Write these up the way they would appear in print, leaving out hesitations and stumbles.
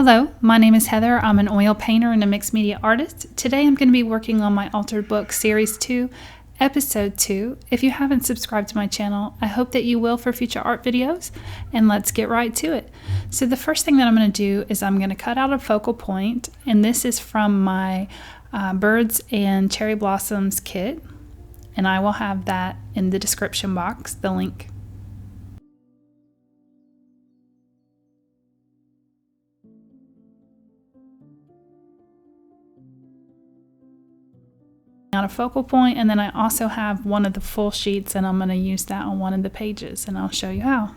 Hello, my name is Heather. I'm an oil painter and a mixed media artist. Today I'm going to be working on my Altered Book Series 2, Episode 2. If you haven't subscribed to my channel, I hope that you will for future art videos, and let's get right to it. So the first thing that I'm going to do is I'm going to cut out a focal point, and this is from my Birds and Cherry Blossoms kit, and I will have that in the description box, the link. Out a focal point, and then I also have one of the full sheets, and I'm going to use that on one of the pages, and I'll show you how.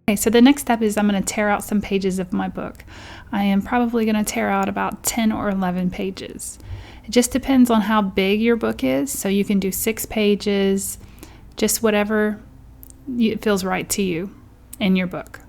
Okay, so the next step is I'm going to tear out some pages of my book. I am probably going to tear out about 10 or 11 pages. It just depends on how big your book is, so you can do 6 pages, just whatever it feels right to you in your book.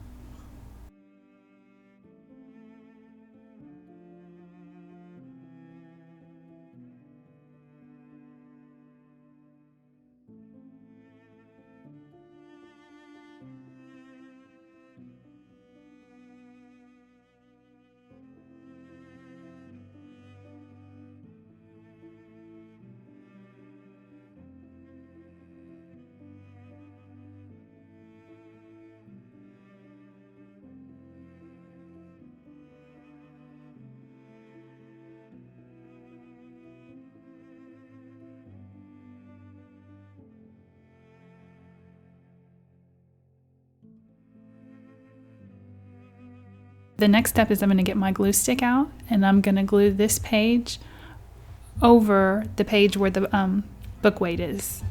The next step is I'm going to get my glue stick out, and I'm going to glue this page over the page where the book weight is.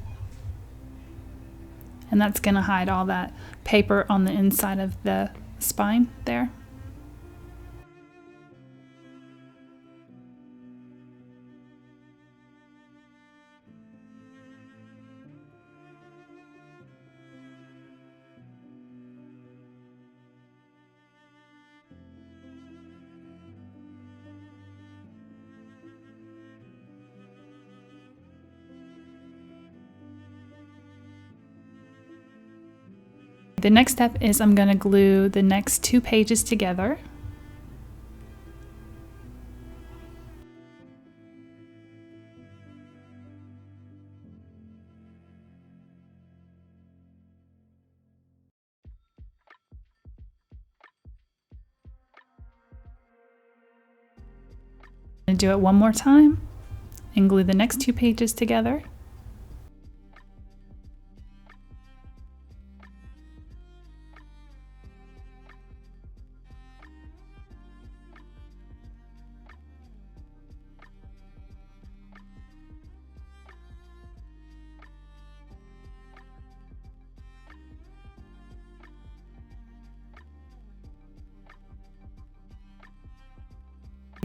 And that's going to hide all that paper on the inside of the spine there. The next step is I'm going to glue the next 2 pages together. I'm going to do it one more time and glue the next 2 pages together.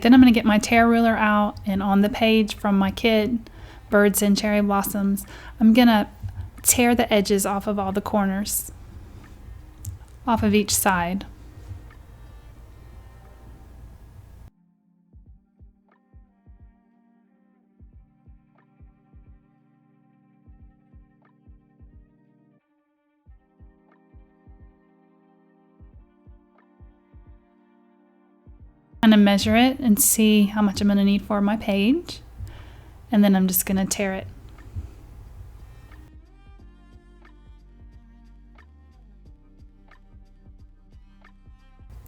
Then I'm going to get my tear ruler out, and on the page from my kit, Birds and Cherry Blossoms, I'm going to tear the edges off of all the corners, off of each side. Kind of measure it and see how much I'm going to need for my page, and then I'm just going to tear it.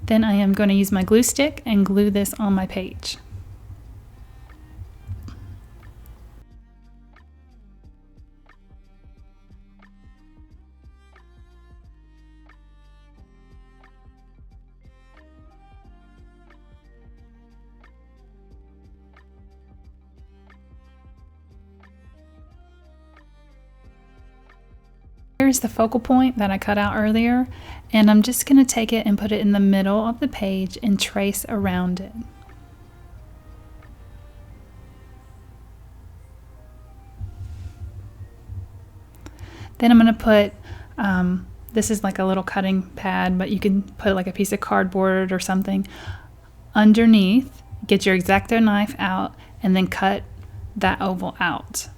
Then I am going to use my glue stick and glue this on my page. Here's the focal point that I cut out earlier, and I'm just going to take it and put it in the middle of the page and trace around it. Then I'm going to put, this is like a little cutting pad, but you can put like a piece of cardboard or something underneath. Get your X-Acto knife out and then cut that oval out.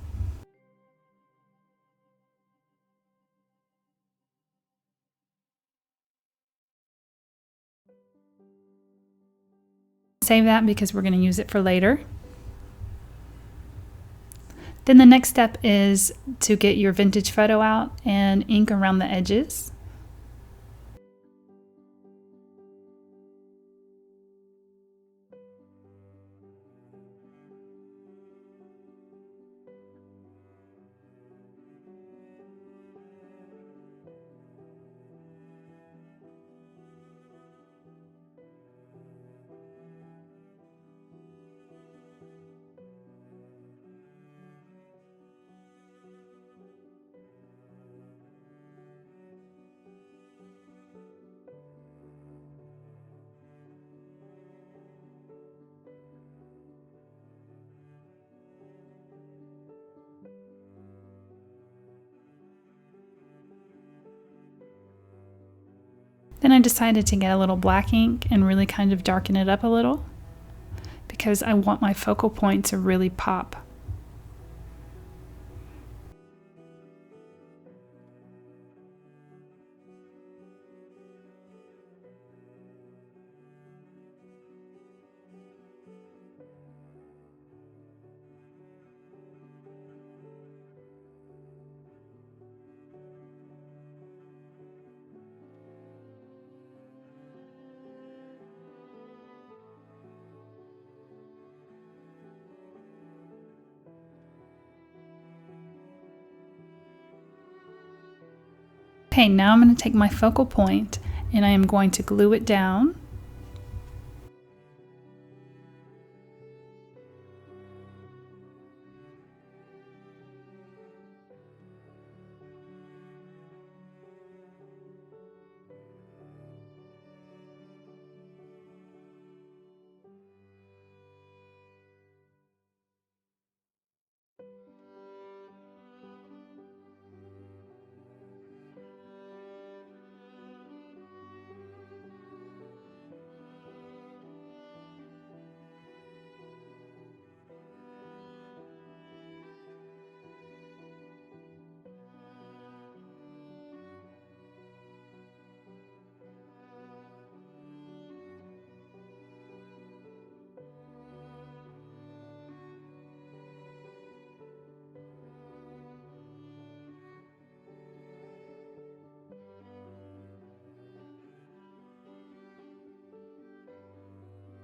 Save that because we're going to use it for later. Then the next step is to get your vintage photo out and ink around the edges. Then I decided to get a little black ink and really kind of darken it up a little because I want my focal point to really pop. Okay, now I'm going to take my focal point and I am going to glue it down.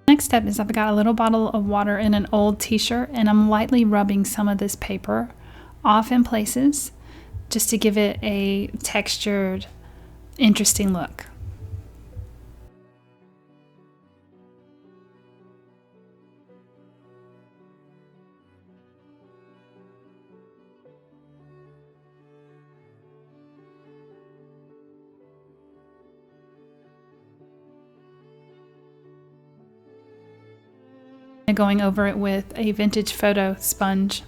Next step is I've got a little bottle of water in an old t-shirt and I'm lightly rubbing some of this paper off in places just to give it a textured, interesting look. Going over it with a vintage photo sponge.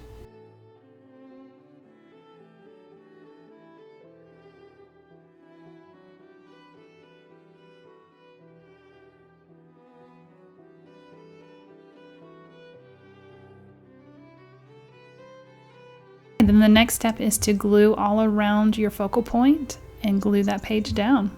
And then the next step is to glue all around your focal point and glue that page down.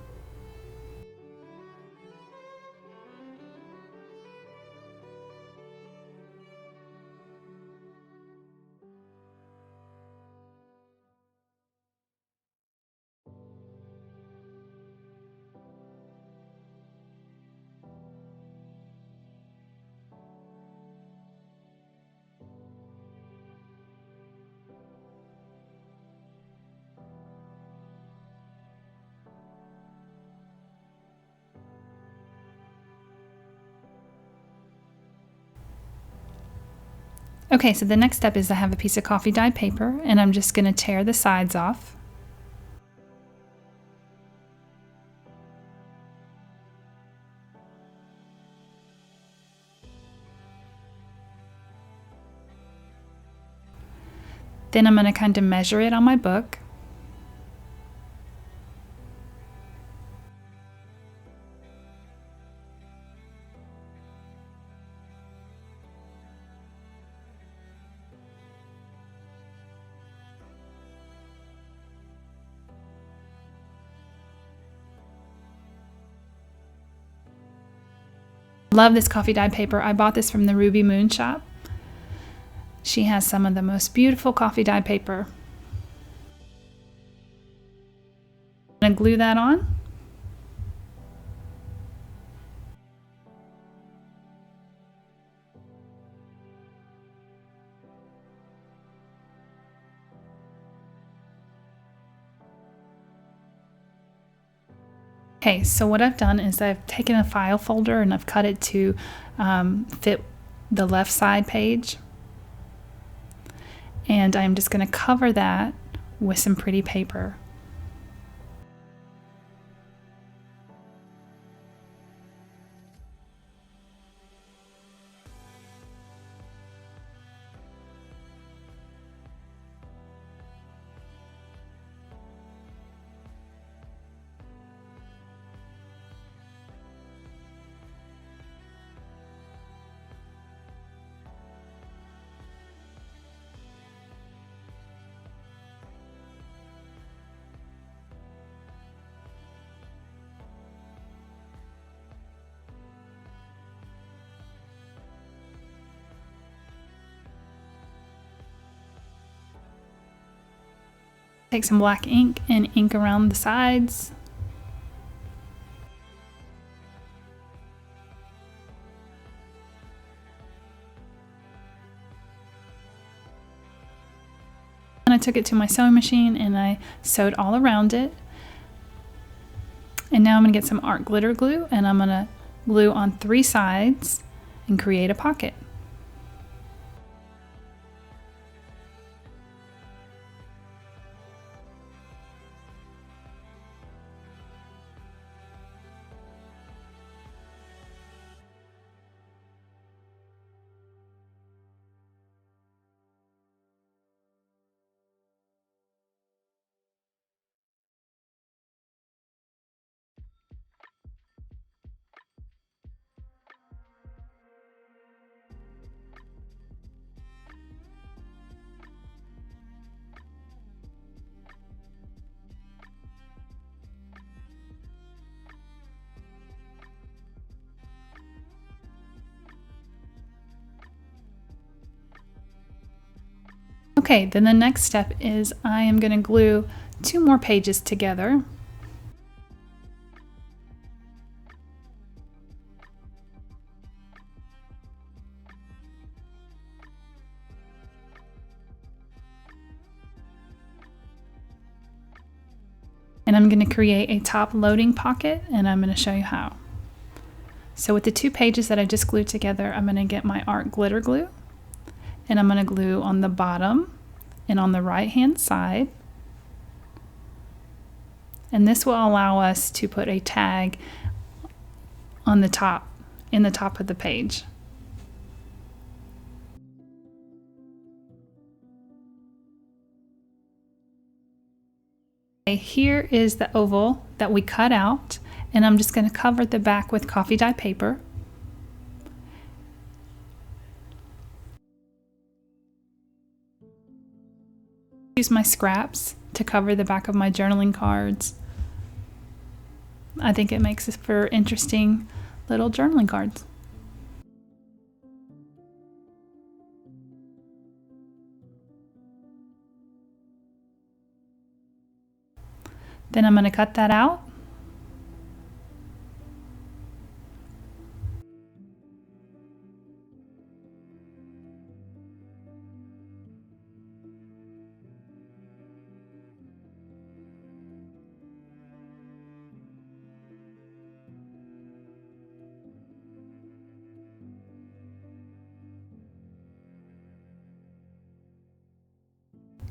Okay, so the next step is I have a piece of coffee dyed paper and I'm just going to tear the sides off. Then I'm going to kind of measure it on my book. Love this coffee dyed paper. I bought this from the Ruby Moon shop. She has some of the most beautiful coffee dyed paper. I'm going to glue that on. Okay, so what I've done is I've taken a file folder and I've cut it to fit the left side page. And I'm just going to cover that with some pretty paper. Take some black ink and ink around the sides. And I took it to my sewing machine and I sewed all around it. And now I'm going to get some art glitter glue and I'm going to glue on 3 sides and create a pocket. Okay, then the next step is I am going to glue 2 more pages together. And I'm going to create a top loading pocket and I'm going to show you how. So with the 2 pages that I just glued together, I'm going to get my art glitter glue and I'm going to glue on the bottom and on the right hand side. And this will allow us to put a tag on the top, in the top of the page. Okay, here is the oval that we cut out, and I'm just going to cover the back with coffee dye paper. Use my scraps to cover the back of my journaling cards. I think it makes it for interesting little journaling cards. Then I'm going to cut that out.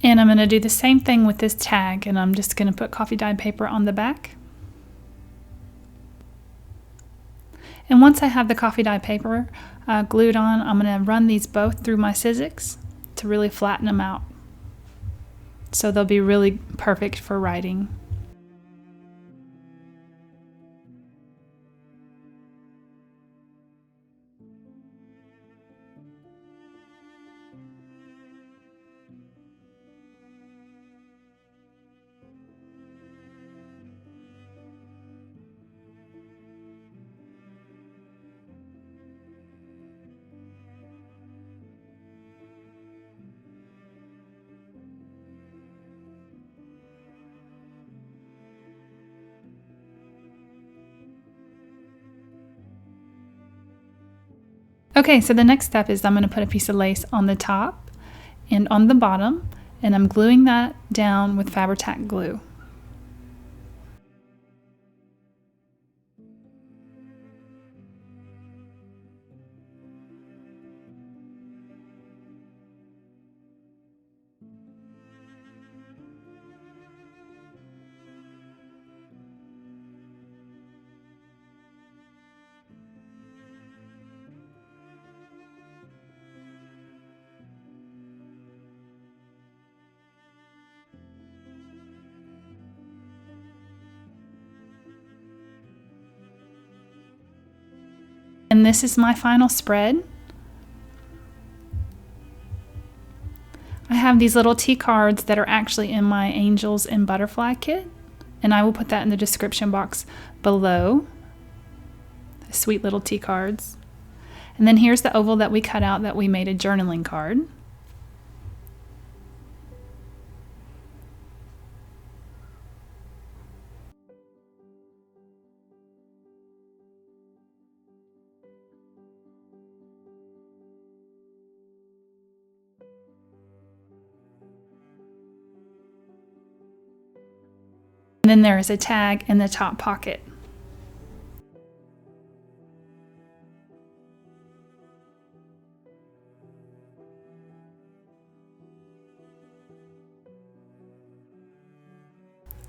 And I'm going to do the same thing with this tag, and I'm just going to put coffee dyed paper on the back. And once I have the coffee dyed paper glued on, I'm going to run these both through my Sizzix to really flatten them out. So they'll be really perfect for writing. Okay, so the next step is I'm going to put a piece of lace on the top and on the bottom, and I'm gluing that down with Fabri-Tac glue. And this is my final spread. I have these little tea cards that are actually in my Angels and Butterfly kit, and I will put that in the description box below. Sweet little tea cards. And then here's the oval that we cut out that we made a journaling card. And then there is a tag in the top pocket.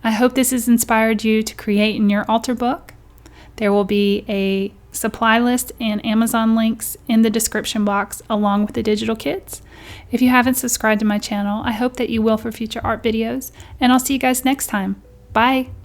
I hope this has inspired you to create in your altar book. There will be a supply list and Amazon links in the description box along with the digital kits. If you haven't subscribed to my channel, I hope that you will for future art videos, and I'll see you guys next time. Bye!